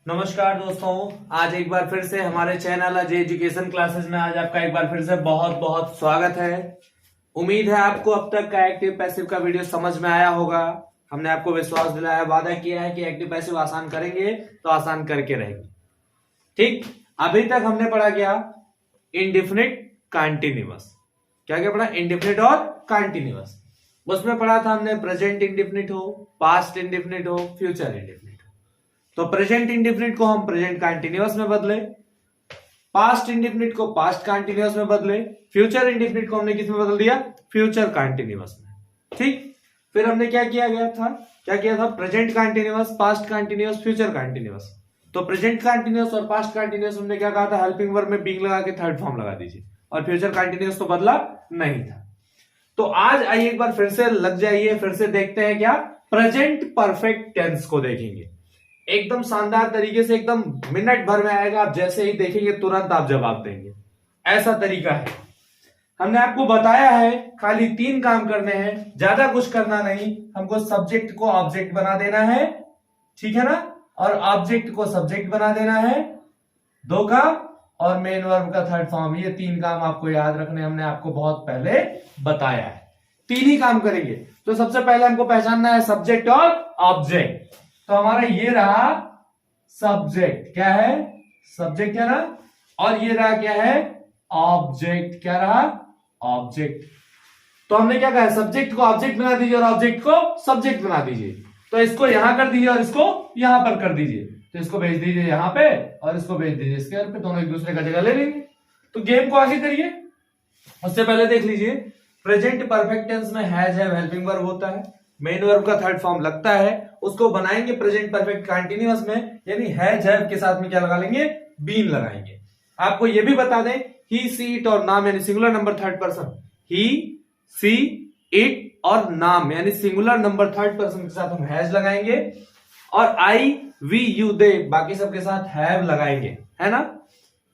नमस्कार दोस्तों, आज एक बार फिर से हमारे चैनल अजय एजुकेशन क्लासेस में आज आपका एक बार फिर से बहुत बहुत स्वागत है। उम्मीद है आपको अब तक का एक्टिव पैसिव का वीडियो समझ में आया होगा। हमने आपको विश्वास दिलाया, वादा किया है कि एक्टिव पैसिव आसान करेंगे तो आसान करके रहेंगे। ठीक, अभी तक हमने पढ़ा क्या? Indefinite continuous. क्या क्या पढ़ा? इंडेफिनिट और कंटीन्यूअस। उसमें पढ़ा था हमने प्रेजेंट इंडेफिनिट हो, पास्ट इंडेफिनिट हो, फ्यूचर इंडेफिनिट। तो प्रेजेंट इंडेफिनिट को हम प्रेजेंट कंटीन्यूअस में बदले, पास्ट इंडेफिनिट को पास्ट कंटीन्यूअस में बदले, फ्यूचर इंडेफिनिट को हमने किस में बदल दिया? फ्यूचर कंटीन्यूअस में। ठीक, फिर हमने क्या किया था? Present continuous, past continuous, future continuous. तो प्रेजेंट कंटीन्यूअस और पास्ट कंटीन्यूअस हमने क्या कहा था? हेल्पिंग वर्ब में बीइंग लगा के थर्ड फॉर्म लगा दीजिए, और फ्यूचर कंटीन्यूअस तो बदला नहीं था। तो आज आइए एक बार फिर से लग जाइए, फिर से देखते हैं क्या? प्रेजेंट परफेक्ट टेंस को देखेंगे एकदम शानदार तरीके से, एकदम मिनट भर में आएगा। आप जैसे ही देखेंगे तुरंत आप जवाब देंगे, ऐसा तरीका है। हमने आपको बताया है खाली 3 काम करने हैं, ज्यादा कुछ करना नहीं। हमको सब्जेक्ट को ऑब्जेक्ट बना देना है, ठीक है ना, और ऑब्जेक्ट को सब्जेक्ट बना देना है, 2 काम, और मेन वर्ब का थर्ड फॉर्म। ये 3 काम आपको याद रखने, हमने आपको बहुत पहले बताया है। 3 ही काम करेंगे। तो सबसे पहले हमको पहचानना है सब्जेक्ट और ऑब्जेक्ट। तो हमारा ये रहा सब्जेक्ट, क्या है? सब्जेक्ट है ना, और ये रहा क्या है? ऑब्जेक्ट। क्या रहा? ऑब्जेक्ट। तो हमने क्या कहा? सब्जेक्ट को ऑब्जेक्ट बना दीजिए और ऑब्जेक्ट को सब्जेक्ट बना दीजिए। तो इसको यहां कर दीजिए और इसको यहां पर कर दीजिए। तो इसको भेज दीजिए यहां पे और इसको भेज दीजिए इसके पे, दोनों एक दूसरे का जगह ले लेंगे। तो गेम को आगे करिए। उससे पहले देख लीजिए, प्रेजेंट परफेक्ट टेंस में हैज हैव हेल्पिंग वर्ब होता है, मेन वर्ब का थर्ड फॉर्म लगता है, उसको बनाएंगे प्रेजेंट परफेक्ट कंटीन्यूअस में, यानी हैज हैव के साथ में क्या लगा लेंगे? बीन लगाएंगे। आपको ये भी बता दें, ही सी इट और नाम यानी singular number third person, he see it और नाम यानी सिंगुलर नंबर थर्ड पर्सन के साथ हम हैज लगाएंगे, और आई वी यू दे बाकी सबके साथ हैव लगाएंगे, है ना।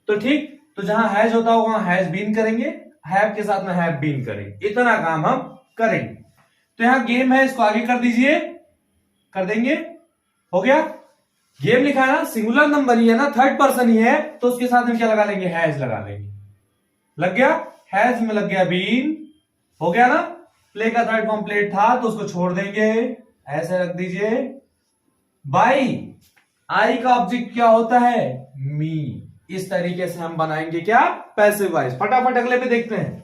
तो ठीक, तो जहां हैज होता हो वहां हैज बीन करेंगे, हैव के साथ में हैव बीन करेंगे। इतना काम हम करेंगे। तो यहां गेम है, इसको आगे कर दीजिए, कर देंगे, हो गया। गेम लिखा है ना, सिंगुलर नंबर ही है ना, थर्ड पर्सन ही है, तो उसके साथ में क्या लगा लेंगे? हैज लगा लेंगे। लग गया, हैज में लग गया बीन, हो गया ना। प्ले का थर्ड फॉर्म प्लेड था तो उसको छोड़ देंगे, ऐसे रख दीजिए। बाई, आई का ऑब्जेक्ट क्या होता है? मी। इस तरीके से हम बनाएंगे क्या? Passive voice. फटाफट अगले पे देखते हैं।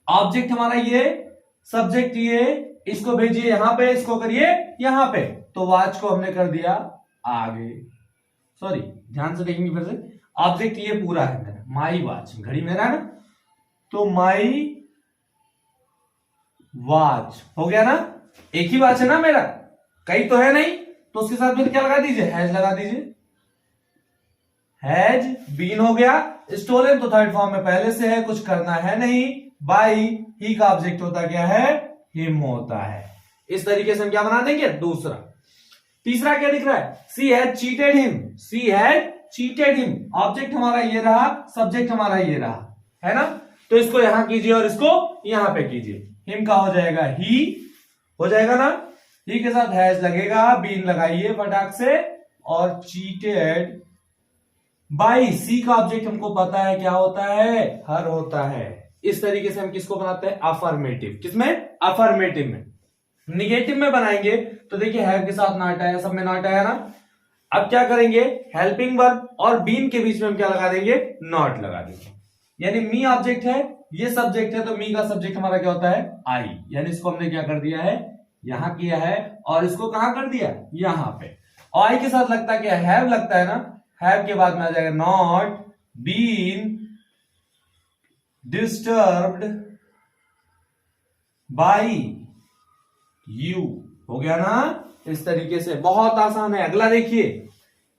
ऑब्जेक्ट हमारा ये, सब्जेक्ट ये, इसको भेजिए यहां पे, इसको करिए यहां पे। तो वॉच को हमने कर दिया आगे, सॉरी ध्यान से देखेंगे फिर से। ऑब्जेक्ट ये पूरा है मेरा, माई वॉच, घड़ी मेरा है ना, तो माई वॉच हो गया ना। एक ही वॉच है ना मेरा, कई तो है नहीं, तो उसके साथ में क्या लगा दीजिए? हैज लगा दीजिए। हैज बीन हो गया। स्टोलन तो थर्ड फॉर्म में पहले से है, कुछ करना है नहीं। बाई, ही का ऑब्जेक्ट होता क्या है? हिम होता है। इस तरीके से हम क्या बना देंगे? दूसरा। तीसरा क्या दिख रहा है? She has cheated him, she has cheated him. Object हमारा ये रहा, सब्जेक्ट हमारा ये रहा, है ना। तो इसको यहां कीजिए और इसको यहां पे कीजिए। हिम का हो जाएगा ही, हो जाएगा ना। ही के साथ हैज लगेगा, बीन लगाइए फटाक से, और चीटेड बाई। सी का ऑब्जेक्ट हमको पता है क्या होता है? हर होता है। इस तरीके से हम किसको बनाते हैं? अफर्मेटिव। किसमें? अफर्मेटिव में। निगेटिव में बनाएंगे तो देखिए हैव के साथ नॉट आया, सब में नॉट आया ना। अब क्या करेंगे? हेल्पिंग वर्ब और बीन के बीच में हम क्या लगा देंगे? नॉट लगा देंगे। यानी मी ऑब्जेक्ट है, ये सब्जेक्ट है, तो मी का सब्जेक्ट हमारा क्या होता है? आई। यानी इसको हमने क्या कर दिया है? यहां किया है, और इसको कहां कर दिया? यहां पे। और आई के साथ लगता क्या? हैव लगता है ना। हैव के बाद में आ जाएगा not been disturbed by you. हो गया ना। इस तरीके से बहुत आसान है। अगला देखिए,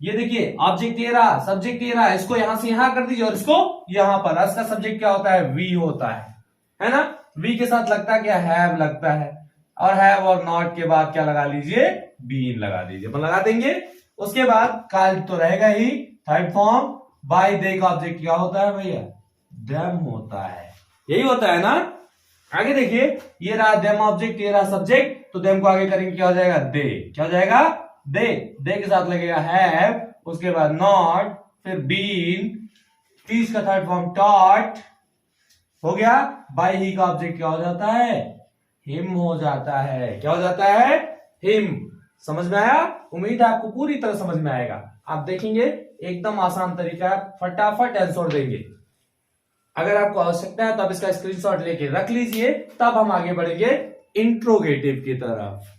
ये देखिए ऑब्जेक्ट ये रहा, सब्जेक्ट ये रहा, इसको यहां से यहां कर दीजिए और इसको यहां पर। अस का सब्जेक्ट क्या होता है? वी होता है ना। वी के साथ लगता क्या? हैव लगता है, और हैव और नॉट के बाद क्या लगा लीजिए? बीन लगा दीजिए। अपन लगा देंगे। उसके बाद काल तो रहेगा ही, थर्ड फॉर्म। बाय दे का ऑब्जेक्ट क्या होता है भैया? देम होता है। यही होता है ना। आगे देखिए, ये रहा देम ऑब्जेक्ट, ये रहा सब्जेक्ट, तो देम को आगे करेंगे क्या हो जाएगा? दे। क्या हो जाएगा? दे के साथ लगेगा हैव, उसके बाद नॉट, फिर बीन, तीस का थर्ड फॉर्म टॉट, हो गया। बाय ही का ऑब्जेक्ट क्या हो जाता है? हिम हो जाता है। क्या हो जाता है? हिम। समझ में आया? उम्मीद है आपको पूरी तरह समझ में आएगा। आप देखेंगे एकदम आसान तरीका है, फटाफट आंसर देंगे। अगर आपको आवश्यकता है तो आप इसका स्क्रीनशॉट लेके रख लीजिए, तब हम आगे बढ़ेंगे इंट्रोगेटिव की तरफ।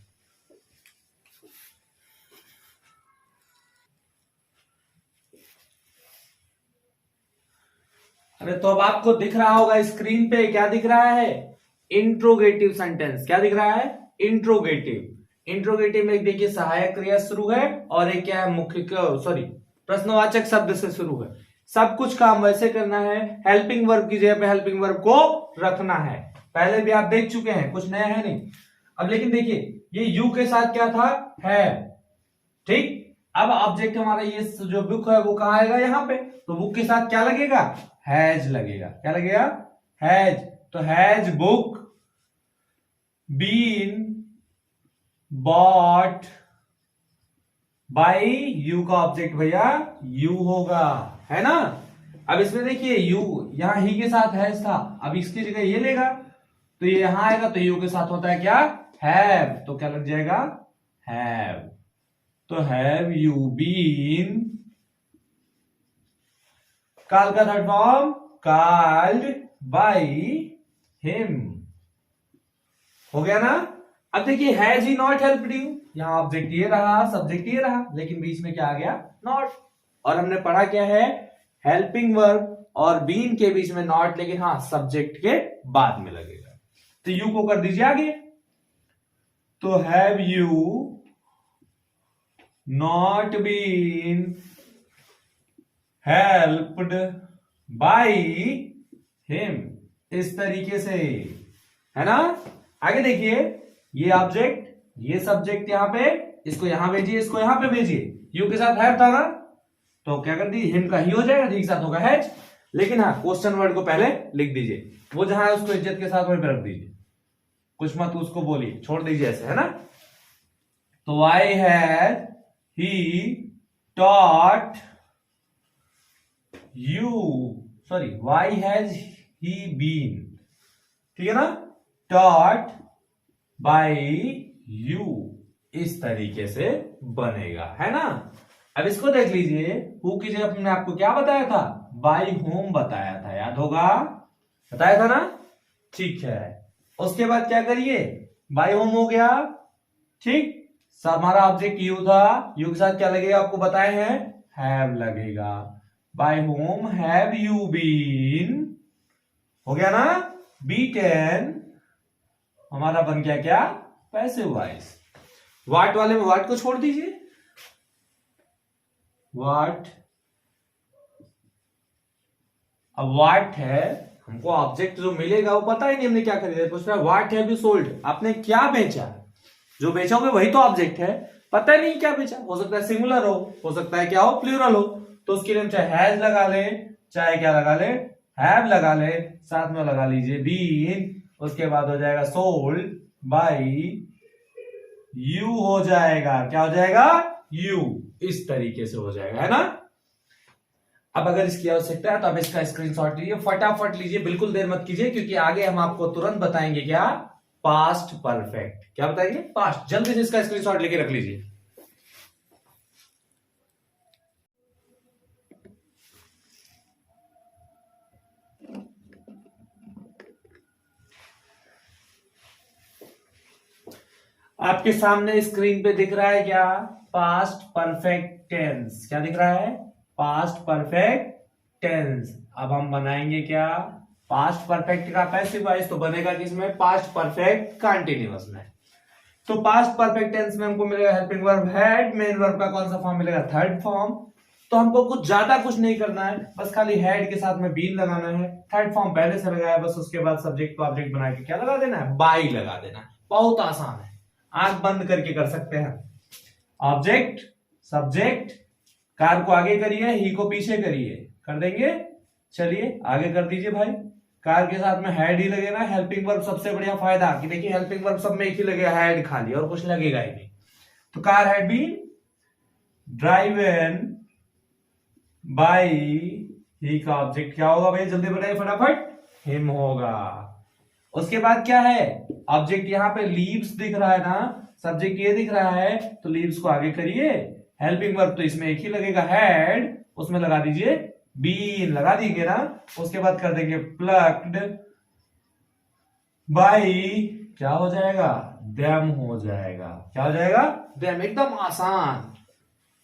अरे तो अब आपको दिख रहा होगा स्क्रीन पे, क्या दिख रहा है? Interrogative sentence. क्या दिख रहा है? इंट्रोगेटिव। इंट्रोगेटिव में देखिए सहायक क्रिया शुरू है और एक क्या है? मुख्य, सॉरी, प्रश्नवाचक शब्द से शुरू है। सब कुछ काम वैसे करना है, हेल्पिंग वर्ब की जगह पे हेल्पिंग वर्ब को रखना है। पहले भी आप देख चुके हैं, कुछ नया है नहीं। अब लेकिन देखिए ये यू के साथ क्या था? है। ठीक। अब ऑब्जेक्ट हमारा ये जो बुक है वो कहां आएगा? यहां पे। तो बुक के साथ क्या लगेगा? हैज लगेगा। क्या लगेगा? हैज। तो has book been bought by you का ऑब्जेक्ट भैया यू होगा, है ना। अब इसमें देखिए यू यहां ही के साथ हैज था, अब इसकी जगह ये लेगा तो ये यहां आएगा तो यू के साथ होता है क्या? हैव। तो क्या लग जाएगा? हैव। तो हैव यू बीन, काल का third form called by him, हो गया ना। अब देखिए has he not helped you, यहां ऑब्जेक्ट ये रहा, सब्जेक्ट ये रहा, लेकिन बीच में क्या आ गया? नॉट। और हमने पढ़ा क्या है? हेल्पिंग वर्ब और बीन के बीच में नॉट, लेकिन हाँ सब्जेक्ट के बाद में लगेगा। तो यू को कर दीजिए आगे। तो have you not been helped by him, इस तरीके से, है ना। आगे देखिए ये ऑब्जेक्ट ये सब्जेक्ट यहां पे, इसको यहां भेजिए, इसको यहां पे भेजिए। यू के साथ हैव था ना, तो क्या कर दी? हिम का ही हो जाएगा, जी के साथ होगा हैज। लेकिन हाँ क्वेश्चन वर्ड को पहले लिख दीजिए, वो जहां है उसको इज्जत के साथ वहीं पे रख दीजिए, कुछ मत उसको बोलिए, छोड़ दीजिए ऐसे, है ना। तो why has he taught you, sorry why has he been, ठीक है ना, टॉट बाय यू, इस तरीके से बनेगा, है ना। अब इसको देख लीजिए, हु की जगह हमने आपको क्या बताया था? बाय होम बताया था, याद होगा, बताया था ना। ठीक है, उसके बाद क्या करिए? बाय होम हो गया, ठीक। हमारा ऑब्जेक्ट यू था, यू के साथ क्या लगेगा आपको बताए हैं? हैव लगेगा। By whom have you been, हो गया ना। बीटेन हमारा बन गया क्या? Passive voice. व्हाट वाले में व्हाट को छोड़ दीजिए, व्हाट। अब व्हाट है, हमको ऑब्जेक्ट जो मिलेगा वो पता ही नहीं हमने क्या खरीदा, पूछ रहा है व्हाट हैव यू सोल्ड, आपने क्या बेचा? जो बेचोगे वही तो ऑब्जेक्ट है, पता नहीं क्या बेचा। हो सकता है सिंगुलर हो सकता है क्या हो? प्लूरल हो। तो उसके लिए हम चाहे हैज लगा ले, चाहे क्या लगा ले? हैव लगा ले, साथ में लगा लीजिए बीन, उसके बाद हो जाएगा सोल्ड बाय यू, हो जाएगा क्या हो जाएगा? यू, इस तरीके से हो जाएगा, है ना। अब अगर इसकी आवश्यकता है तो आप इसका स्क्रीनशॉट लीजिए, फटाफट लीजिए, बिल्कुल देर मत कीजिए, क्योंकि आगे हम आपको तुरंत बताएंगे क्या? Past perfect. क्या बताएंगे? पास्ट। जल्दी से इसका स्क्रीनशॉट लेके रख लीजिए। आपके सामने स्क्रीन पे दिख रहा है क्या? Past perfect tense. क्या दिख रहा है? Past perfect tense. अब हम बनाएंगे क्या? पास्ट परफेक्ट का पैसिव वॉइस तो बनेगा किसमें? पास्ट परफेक्ट कंटीन्यूअस में। तो पास्ट परफेक्ट टेंस में हमको मिलेगा helping verb had, main verb का कौन सा फॉर्म मिलेगा? Third form. तो हमको कुछ ज्यादा कुछ नहीं करना है, बस खाली हैड के साथ में बीन लगाना है, थर्ड फॉर्म पहले से लगाया, बस उसके बाद सब्जेक्ट को ऑब्जेक्ट बना के क्या लगा देना है? बाई लगा देना है। बहुत आसान है, आंख बंद करके कर सकते हैं। ऑब्जेक्ट सब्जेक्ट, कार को आगे करिए, ही को पीछे करिए, कर देंगे। चलिए आगे कर दीजिए भाई। कार के साथ में हैड ही लगेगा। हेल्पिंग वर्ब सबसे बढ़िया फायदा कि देखिए हेल्पिंग वर्ब सब में एक ही लगेगा, हैड खाली, और कुछ लगेगा ही नहीं। तो car had been driven by he का ऑब्जेक्ट क्या होगा भाई, जल्दी बताइए फटाफट, हिम होगा। उसके बाद क्या है, ऑब्जेक्ट यहाँ पे लीव्स दिख रहा है ना, सब्जेक्ट ये दिख रहा है, तो लीव्स को आगे करिए। हेल्पिंग वर्ब तो इसमें एक ही लगेगा, हैड, उसमें लगा दीजिए बीन, लगा देंगे ना। उसके बाद कर देंगे प्लक्ड बाय, क्या हो जाएगा, देम हो जाएगा। क्या हो जाएगा, देम, एकदम आसान।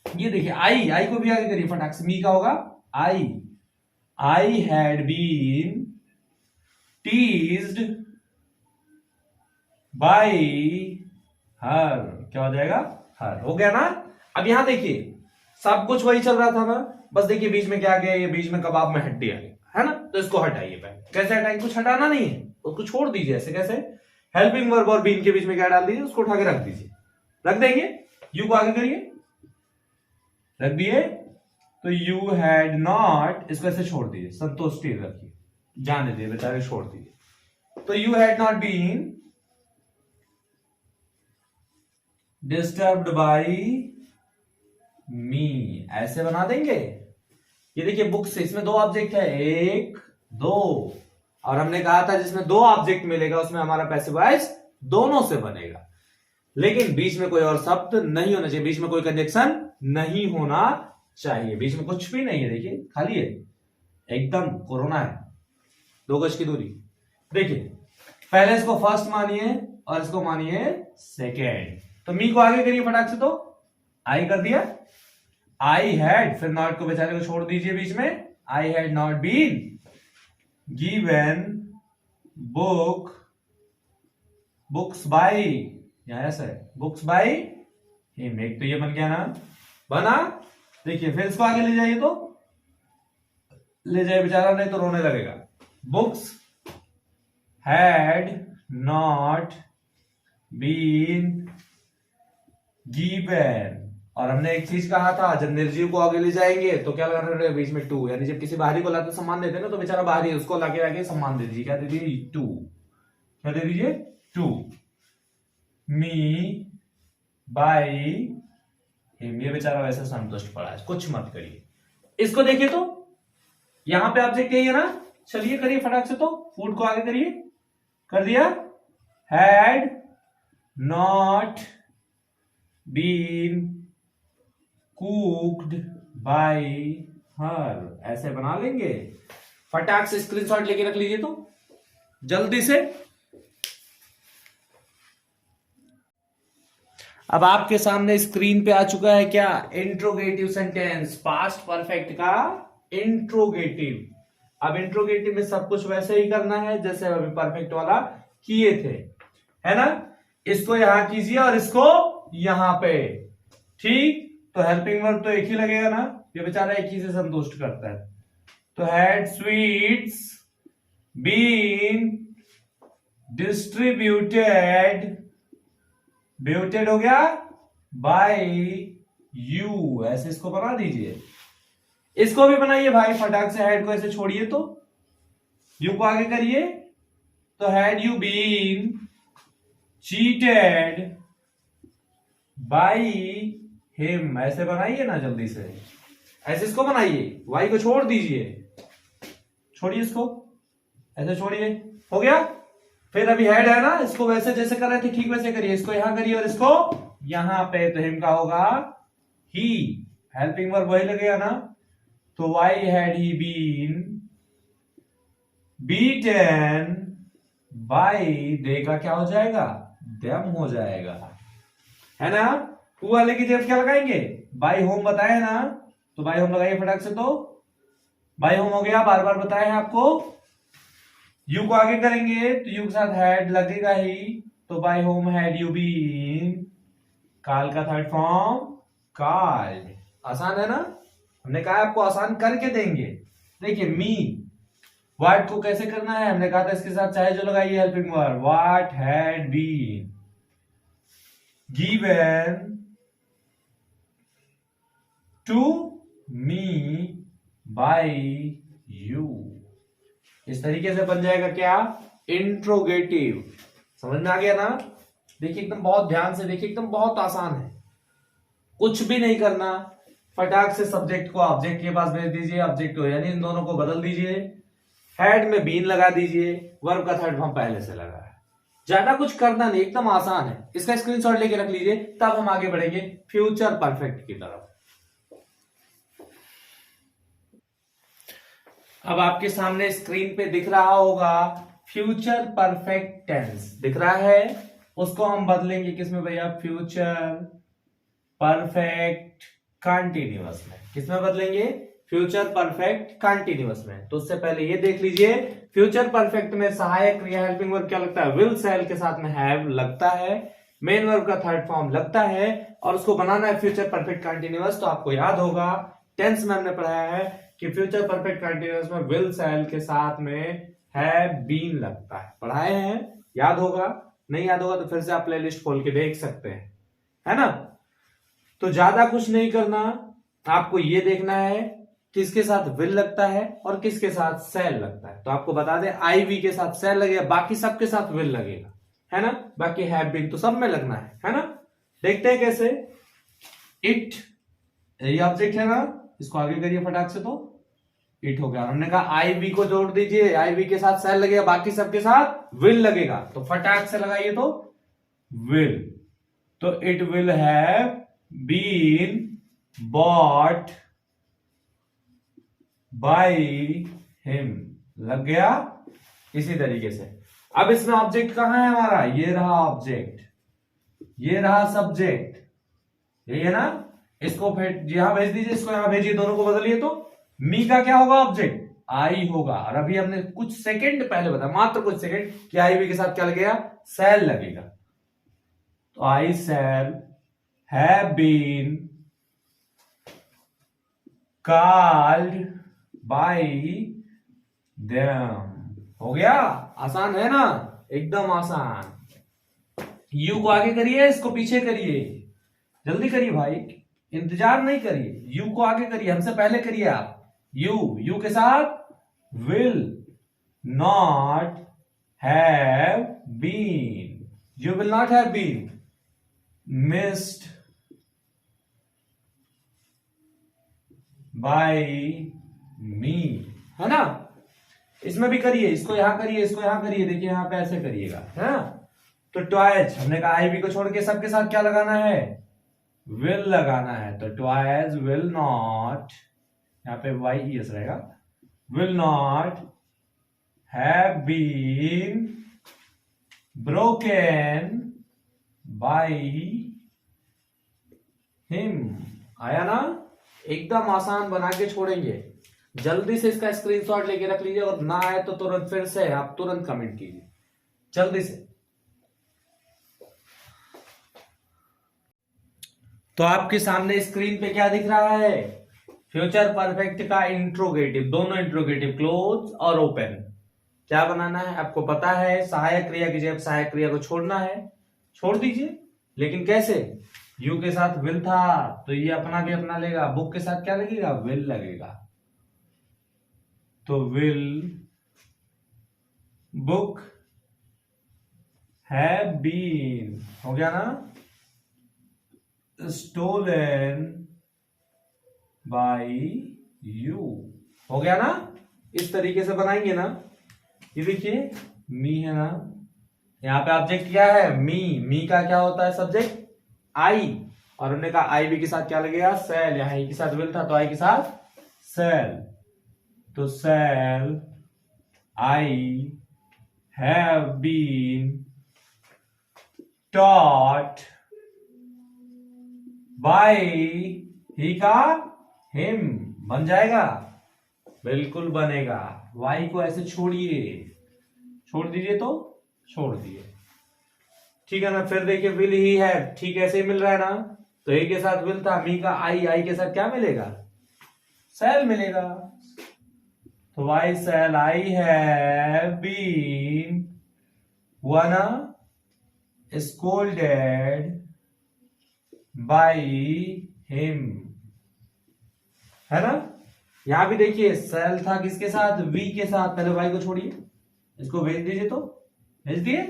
ये देखिए आई को भी आगे करिए फटाक से, मी का होगा I had been teased by her, क्या हो जाएगा, हर, हो गया ना। अब यहां देखिए सब कुछ वही चल रहा था ना, बस देखिए बीच में क्या गया, ये बीच में कबाब में हड्डी आ गई है ना, तो इसको हटाइए पहले। कैसे हटाएंगे, कुछ हटाना नहीं है, उसको छोड़ दीजिए ऐसे। कैसे, हेल्पिंग वर्ब और बीन के बीच में क्या डाल दीजिए, उसको उठा के रख दीजिए, रख देंगे। यू को आगे करिए, रख दिए, तो यू हैड नॉट, इसको ऐसे छोड़ दीजिए, संतुष्टि रखिए, जाने दीजिए बेचारे, छोड़ दीजिए। तो you had not been disturbed by me, ऐसे बना देंगे। ये देखिए बुक से, इसमें दो ऑब्जेक्ट है, एक दो, और हमने कहा था जिसमें दो ऑब्जेक्ट मिलेगा उसमें हमारा पैसिव वॉइस दोनों से बनेगा, लेकिन बीच में कोई और शब्द नहीं होना चाहिए, बीच में कोई कंजक्शन नहीं होना चाहिए, बीच में कुछ भी नहीं है। देखिए खाली है, एकदम कोरोना है, 2 गज की दूरी। देखिए पहले इसको फर्स्ट मानिए और इसको मानिए सेकेंड। तो मी को आगे करिए फटाक से, तो आई कर दिया, आई हैड, फिर नॉट को बेचारे को छोड़ दीजिए बीच में, I had not been given books by, यहां ऐसा है, बुक्स बाय हिम, एक तो ये बन गया ना, बना। देखिए फिर इसको आगे ले जाइए, तो ले जाइए बेचारा, नहीं तो रोने लगेगा। Books had not been given, और हमने एक चीज कहा था, जब निर्जीव को आगे ले जाएंगे तो क्या लगाना रहेगा बीच में, टू, यानी जब किसी बाहरी को लाते सम्मान देते हैं ना, तो बेचारा बाहरी, उसको लाके आगे सम्मान दे दीजिए, क्या दे दीजिए, टू, क्या दे दीजिए, टू मी बाय हिम, ये बेचारा वैसे संतुष्ट पड़ा है, कुछ मत करिए। इसको देखिए, तो यहां पे ऑब्जेक्ट यही है ना, चलिए करिए फटाक से, तो फूड को आगे करिए, कर दिया, had not been cooked by her, ऐसे बना लेंगे। फटाक से स्क्रीनशॉट लेके रख लीजिए, तो जल्दी से। अब आपके सामने स्क्रीन पे आ चुका है क्या, इंट्रोगेटिव सेंटेंस, पास्ट परफेक्ट का इंट्रोगेटिव। अब इंट्रोगेटिव में सब कुछ वैसे ही करना है जैसे अभी परफेक्ट वाला किए थे, है ना। इसको यहां कीजिए और इसको यहां पे, ठीक। तो हेल्पिंग वर्ब तो एक ही लगेगा ना, ये बेचारा एक ही से संतुष्ट करता है। तो हैड स्वीट्स बीन डिस्ट्रीब्यूटेड, ब्यूटेड हो गया, बाय यू, ऐसे इसको बना दीजिए। इसको भी बनाइए भाई फटाक से, हेड को ऐसे छोड़िए, तो यू को आगे करिए, तो had you been cheated by him, ऐसे बनाइए ना जल्दी से, ऐसे इसको बनाइए, वाई को छोड़ दीजिए, छोड़िए इसको, ऐसे छोड़िए, हो गया। फिर अभी हेड है ना, इसको वैसे जैसे कर रहे थे ठीक वैसे करिए, इसको यहां करिए और इसको यहां पे, तो हिम का होगा ही, हेल्पिंग वर्ब वही लगेगा ना, तो why had he been beaten by, they का क्या हो जाएगा, देम हो जाएगा, है ना। टू वाले की जगह क्या लगाएंगे, बाय होम बताया ना, तो बाय होम लगाइए फटाक से, तो बाय होम हो गया, बार बार बताया है आपको। यू को आगे करेंगे तो यू के साथ हैड लगेगा ही, तो by whom had you been, काल का थर्ड फॉर्म काल्ड, आसान है ना, हमने कहा आपको आसान करके देंगे। देखिए मी, व्हाट को कैसे करना है, हमने कहा था इसके साथ चाहे जो लगाइए helping verb, what had been given to me by you, इस तरीके से बन जाएगा क्या, इंट्रोगेटिव। समझ में आ गया ना। देखिए एकदम बहुत ध्यान से देखिए, एकदम बहुत आसान है, कुछ भी नहीं करना, फटाक से सब्जेक्ट को ऑब्जेक्ट के पास भेज दीजिए, ऑब्जेक्ट को यानी इन दोनों को बदल दीजिए, हेड में बीन लगा दीजिए, वर्ब का थर्ड फॉर्म पहले से लगा है। ज्यादा कुछ करना नहीं, एकदम आसान है। इसका स्क्रीनशॉट लेके रख लीजिए, तब हम आगे बढ़ेंगे फ्यूचर परफेक्ट की तरफ। अब आपके सामने स्क्रीन पे दिख रहा होगा फ्यूचर परफेक्ट टेंस दिख रहा है, उसको हम बदलेंगे किसमें भैया, फ्यूचर परफेक्ट कंटिन्यूअस में। किसमें बदलेंगे, फ्यूचर परफेक्ट कंटिन्यूअस में। तो उससे पहले ये देख लीजिए, फ्यूचर परफेक्ट में सहायक क्रिया हेल्पिंग वर्ब क्या लगता है, विल सेल के साथ में हैव लगता है, मेन वर्ब का थर्ड फॉर्म लगता है, और उसको बनाना है फ्यूचर परफेक्ट कंटिन्यूअस। तो आपको याद होगा टेंस में हमने पढ़ाया है कि फ्यूचर परफेक्ट कंटिन्यूअस में विल सेल के साथ में हैव बीन लगता है, पढ़ाए हैं, याद होगा। नहीं याद होगा तो फिर से आप प्लेलिस्ट खोल के देख सकते हैं, है ना। तो ज्यादा कुछ नहीं करना, आपको ये देखना है किसके साथ विल लगता है और किसके साथ सेल लगता है। तो आपको बता दें आई वी के साथ सेल लगेगा, बाकी सबके साथ विल लगेगा, है ना। बाकी हैव बीन तो सब में लगना है ना। देखते हैं कैसे। इट ये ऑब्जेक्ट है ना, इसको आगे करिए फटाक से, तो इट हो गया। हमने कहा आई वी को जोड़ दीजिए, आई वी के साथ सेल लगेगा, बाकी सबके साथ विल लगेगा, तो फटाक से लगाइए तो विल। तो it will have been bought by him, लग गया। इसी तरीके से अब इसमें ऑब्जेक्ट कहां है हमारा, ये रहा ऑब्जेक्ट, ये रहा सब्जेक्ट, यही है ना। इसको फिर यहां भेज दीजिए, इसको यहां भेजिए, दोनों को बदलिए, तो मी का क्या होगा, ऑब्जेक्ट आई होगा। और अभी हमने कुछ सेकंड पहले बताया, मात्र कुछ सेकंड, कि आई वी के साथ क्या लगेगा, सेल लगेगा। तो I shall have been called by them, हो गया। आसान है ना, एकदम आसान। यू को आगे करिए, इसको पीछे करिए, जल्दी करिए भाई, इंतजार नहीं करिए। यू को आगे करिए, हमसे पहले करिए आप। यू के साथ will not have been, you will not have been missed by me, है ना। इसमें भी करिए, इसको यहां करिए, इसको यहां करिए, देखिए यहां पे ऐसे करिएगा, है ना। तो ट्वाइस हमने कहा आई वी को छोड़ के सबके साथ क्या लगाना है, विल लगाना है। तो ट्वाइस विल नॉट, यहां पे वाई ई एस रहेगा, will not have been broken by him. आया ना, एकदम आसान बना के छोड़ेंगे। जल्दी से इसका स्क्रीनशॉट लेके रख लीजिए, और ना आए तो तुरंत फिर से आप तुरंत कमेंट कीजिए, जल्दी से। तो आपके सामने स्क्रीन पे क्या दिख रहा है, फ्यूचर परफेक्ट का इंट्रोगेटिव, दोनों इंट्रोगेटिव, क्लोज और ओपन। क्या बनाना है आपको पता है, सहायक क्रिया की जगह सहायक क्रिया को छोड़ना है, छोड़ दीजिए। लेकिन कैसे, यू के साथ विल था तो ये अपना भी अपना लेगा, बुक के साथ क्या लगेगा, विल लगेगा। तो विल बुक हैव बीन, हो गया ना, स्टोलन बाय यू, हो गया ना। इस तरीके से बनाएंगे ना। ये देखिए मी है ना, यहां पे ऑब्जेक्ट क्या है, मी का क्या होता है सब्जेक्ट, आई, और हमने कहा आई वी के साथ क्या लगेगा, सेल। यहां आई के साथ विल था तो आई के साथ सेल। तो shall I have been taught by he का हिम, बन जाएगा, बिल्कुल बनेगा। वाई को ऐसे छोड़िए, छोड़ दीजिए, तो छोड़ दिए, ठीक है ना। फिर देखिए विल ही है, ठीक ऐसे ही मिल रहा है ना। तो ही के साथ विल था, मी का आई के साथ क्या मिलेगा, सेल मिलेगा। तो why shall I have been one scolded by him, है ना। यहां भी देखिए सेल था किसके साथ, वी के साथ। पहले वाई को छोड़िए, इसको भेज दीजिए, तो भेज दिए।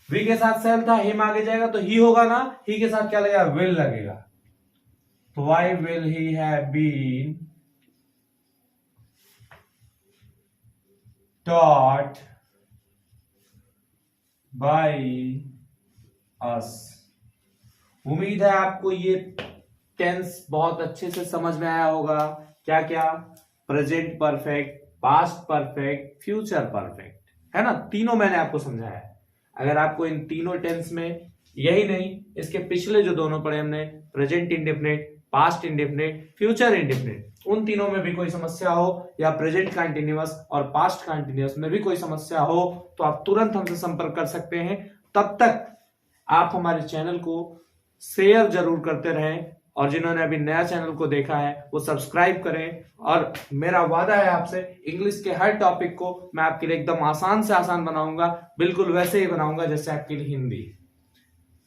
वी के साथ सेल था, हिम आगे जाएगा तो ही होगा ना, ही के साथ क्या लगेगा, विल लगेगा। Why will he have been taught by us? उम्मीद है आपको ये टेंस बहुत अच्छे से समझ में आया होगा। क्या क्या? Present perfect, past perfect, future perfect, है ना। तीनों मैंने आपको समझाया। अगर आपको इन तीनों टेंस में, यही नहीं इसके पिछले जो दोनों पढ़े हमने, present indefinite, past indefinite, future indefinite, उन तीनों में भी कोई समस्या हो, या प्रेजेंट कंटीन्यूअस और पास्ट कंटीन्यूअस में भी कोई समस्या हो, तो आप तुरंत हमसे संपर्क कर सकते हैं। तब तक आप हमारे चैनल को शेयर जरूर करते रहें, और जिन्होंने अभी नया चैनल को देखा है वो सब्सक्राइब करें। और मेरा वादा है आपसे, इंग्लिश के हर टॉपिक को मैं आपके लिए एकदम आसान से आसान बनाऊंगा, बिल्कुल वैसे ही बनाऊंगा जैसे आपके लिए हिंदी।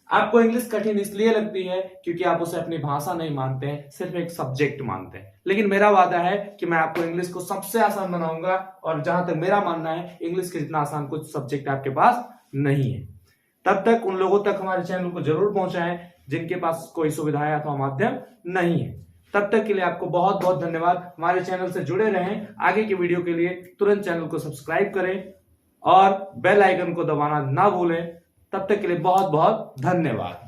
आपको इंग्लिश कठिन इसलिए लगती है क्योंकि आप उसे अपनी भाषा नहीं मानते हैं, सिर्फ एक सब्जेक्ट मानते हैं। लेकिन मेरा वादा है कि मैं आपको इंग्लिश को सबसे आसान बनाऊंगा, और जहां तक मेरा मानना है, इंग्लिश के जितना आसान कुछ सब्जेक्ट आपके पास नहीं है। तब तक उन लोगों तक हमारे चैनल को जरूर पहुंचाएं जिनके पास कोई सुविधाएं अथवा माध्यम नहीं है। तब तक के लिए आपको बहुत बहुत धन्यवाद। हमारे चैनल से जुड़े रहें। आगे की वीडियो के लिए तुरंत चैनल को सब्सक्राइब करें और बेल आइकन को दबाना ना भूलें। तब तक के लिए बहुत बहुत धन्यवाद।